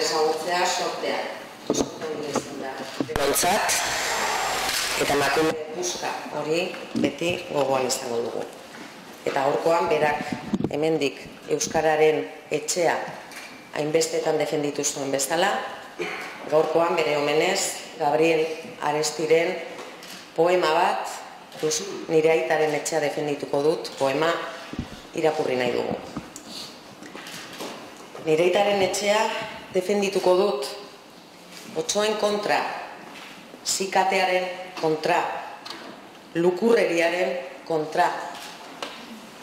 ezagutzea sortea. Denontzat, eta emakume buska hori beti gogoan izango dugu. Eta gaurkoan berak hemendik Euskararen etxea hainbestetan defenditu zuen bezala, gaurkoan bere omenez Gabriel Arestiren poema bat, nire aitaren etxea defendituko dut, poema irakurri nahi dugu. Nire aitaren etxea defendituko dut, otsoen kontra, zikatearen kontra, lukurreriaren kontra,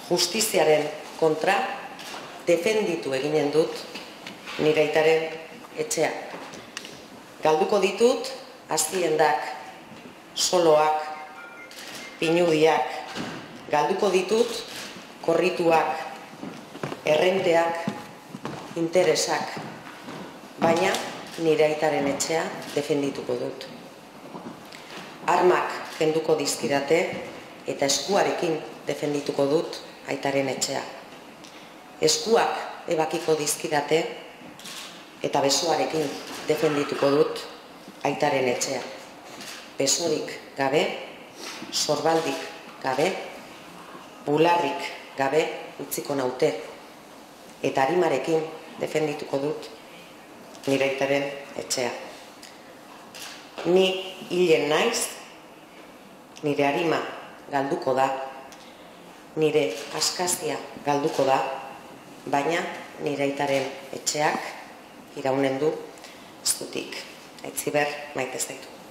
justiziaren kontra, defenditu eginen dut nire aitaren etxea. Galduko ditut aztiendak, soloak, pinudiak, galduko ditut korrituak, errenteak, interesak, baina nire aitaren etxea defendituko dut. Armak kenduko dizkidate eta eskuarekin defendituko dut aitaren etxea. Eskuak ebakiko dizkidate eta besoarekin defendituko dut aitaren etxea. Besorik gabe, sorbaldik gabe, bularrik gabe utziko naute eta arimarekin defendituko dut nire aitaren etxea. Ni hilen naiz, nire arima galduko da, nire askazia galduko da, baina nire aitaren etxeak iraunen du ez dutik. Aitziber maite zaitu.